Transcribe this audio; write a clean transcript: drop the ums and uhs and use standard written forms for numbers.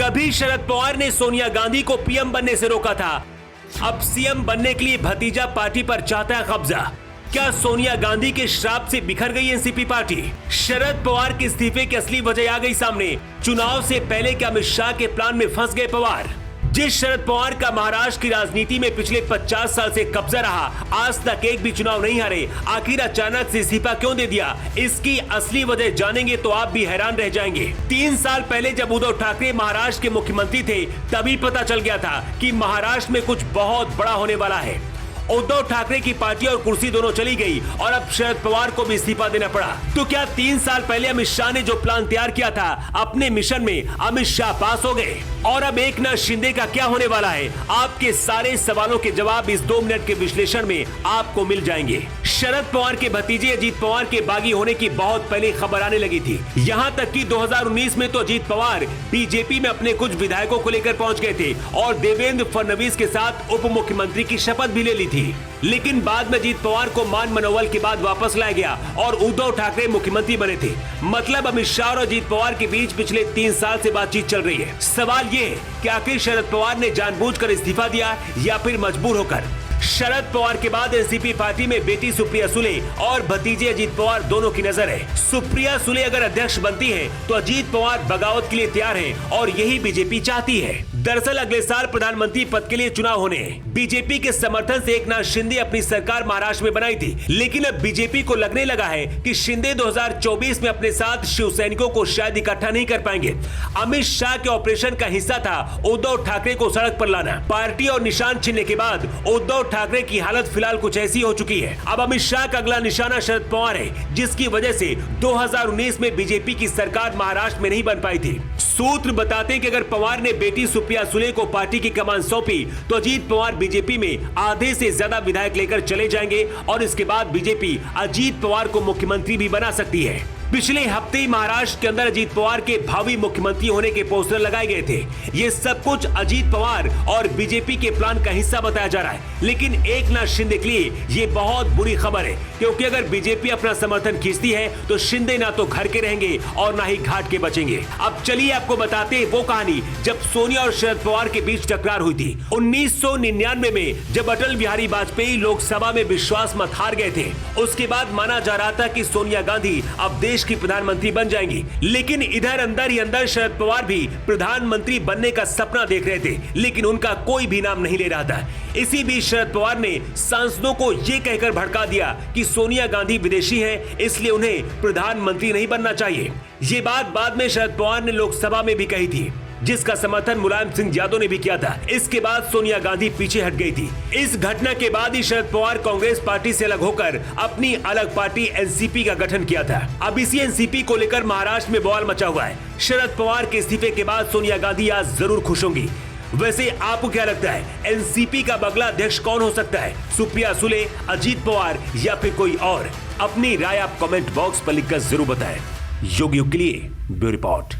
कभी शरद पवार ने सोनिया गांधी को पीएम बनने से रोका था, अब सीएम बनने के लिए भतीजा पार्टी पर चाहता है कब्जा। क्या सोनिया गांधी के श्राप से बिखर गई एनसीपी पार्टी? शरद पवार के इस्तीफे की असली वजह आ गई सामने। चुनाव से पहले क्या अमित शाह के प्लान में फंस गए पवार? जिस शरद पवार का महाराष्ट्र की राजनीति में पिछले 50 साल से कब्जा रहा, आज तक एक भी चुनाव नहीं हारे, आखिर अचानक से इस्तीफा क्यों दे दिया? इसकी असली वजह जानेंगे तो आप भी हैरान रह जाएंगे। 3 साल पहले जब उद्धव ठाकरे महाराष्ट्र के मुख्यमंत्री थे, तभी पता चल गया था कि महाराष्ट्र में कुछ बहुत बड़ा होने वाला है। उद्धव ठाकरे की पार्टी और कुर्सी दोनों चली गई और अब शरद पवार को भी इस्तीफा देना पड़ा। तो क्या 3 साल पहले अमित शाह ने जो प्लान तैयार किया था, अपने मिशन में अमित शाह पास हो गए? और अब एकनाथ शिंदे का क्या होने वाला है? आपके सारे सवालों के जवाब इस 2 मिनट के विश्लेषण में आपको मिल जाएंगे। शरद पवार के भतीजे अजीत पवार के बागी होने की बहुत पहले खबर आने लगी थी। यहाँ तक कि 2019 में तो अजीत पवार बीजेपी में अपने कुछ विधायकों को लेकर पहुंच गए थे और देवेंद्र फडणवीस के साथ उप मुख्यमंत्री की शपथ भी ले ली थी। लेकिन बाद में अजीत पवार को मान मनोबल के बाद वापस लाया गया और उद्धव ठाकरे मुख्यमंत्री बने थे। मतलब अमित शाह और अजीत पवार के बीच पिछले 3 साल से बातचीत चल रही है। सवाल ये है कि आखिर शरद पवार ने जानबूझकर इस्तीफा दिया या फिर मजबूर होकर? शरद पवार के बाद एनसीपी पार्टी में बेटी सुप्रिया सुले और भतीजे अजीत पवार दोनों की नजर है। सुप्रिया सुले अगर अध्यक्ष बनती है तो अजीत पवार बगावत के लिए तैयार हैं और यही बीजेपी चाहती है। दरअसल अगले साल प्रधानमंत्री पद के लिए चुनाव होने हैं। बीजेपी के समर्थन से एकनाथ शिंदे अपनी सरकार महाराष्ट्र में बनाई थी, लेकिन अब बीजेपी को लगने लगा है कि शिंदे 2024 में अपने साथ शिव सैनिकों को शायद इकट्ठा नहीं कर पाएंगे। अमित शाह के ऑपरेशन का हिस्सा था उद्धव ठाकरे को सड़क पर लाना। पार्टी और निशान छीनने के बाद उद्धव ठाकरे की हालत फिलहाल कुछ ऐसी हो चुकी है। अब अमित शाह का अगला निशाना शरद पवार है, जिसकी वजह से 2019 में बीजेपी की सरकार महाराष्ट्र में नहीं बन पाई थी। सूत्र बताते हैं कि अगर पवार ने बेटी सुप्रिया सुले को पार्टी की कमान सौंपी तो अजीत पवार बीजेपी में आधे से ज्यादा विधायक लेकर चले जाएंगे और इसके बाद बीजेपी अजीत पवार को मुख्यमंत्री भी बना सकती है। पिछले हफ्ते ही महाराष्ट्र के अंदर अजीत पवार के भावी मुख्यमंत्री होने के पोस्टर लगाए गए थे। ये सब कुछ अजीत पवार और बीजेपी के प्लान का हिस्सा बताया जा रहा है। लेकिन एकनाथ शिंदे के लिए ये बहुत बुरी खबर है, क्योंकि अगर बीजेपी अपना समर्थन खींचती है तो शिंदे ना तो घर के रहेंगे और ना ही घाट के बचेंगे। अब चलिए आपको बताते हैं वो कहानी जब सोनिया और शरद पवार के बीच टकरार हुई थी। 1999 में जब अटल बिहारी वाजपेयी लोकसभा में विश्वास मत हार गए थे, उसके बाद माना जा रहा था कि सोनिया गांधी अब देश की प्रधानमंत्री बन जाएंगी। लेकिन इधर अंदर ही अंदर शरद पवार भी प्रधानमंत्री बनने का सपना देख रहे थे, लेकिन उनका कोई भी नाम नहीं ले रहा था। इसी बीच शरद पवार ने सांसदों को यह कहकर भड़का दिया कि सोनिया गांधी विदेशी हैं, इसलिए उन्हें प्रधानमंत्री नहीं बनना चाहिए। ये बात बाद में शरद पवार ने लोकसभा में भी कही थी, जिसका समर्थन मुलायम सिंह यादव ने भी किया था। इसके बाद सोनिया गांधी पीछे हट गई थी। इस घटना के बाद ही शरद पवार कांग्रेस पार्टी से अलग होकर अपनी अलग पार्टी एनसीपी का गठन किया था। अब इसी एनसीपी को लेकर महाराष्ट्र में बवाल मचा हुआ है। शरद पवार के इस्तीफे के बाद सोनिया गांधी आज जरूर खुश होंगी। वैसे आपको क्या लगता है, एनसीपी का अगला अध्यक्ष कौन हो सकता है? सुप्रिया सुले, अजीत पवार या फिर कोई और? अपनी राय आप कमेंट बॉक्स पर लिखकर जरूर बताएं। योग के लिए ब्यूरो रिपोर्ट।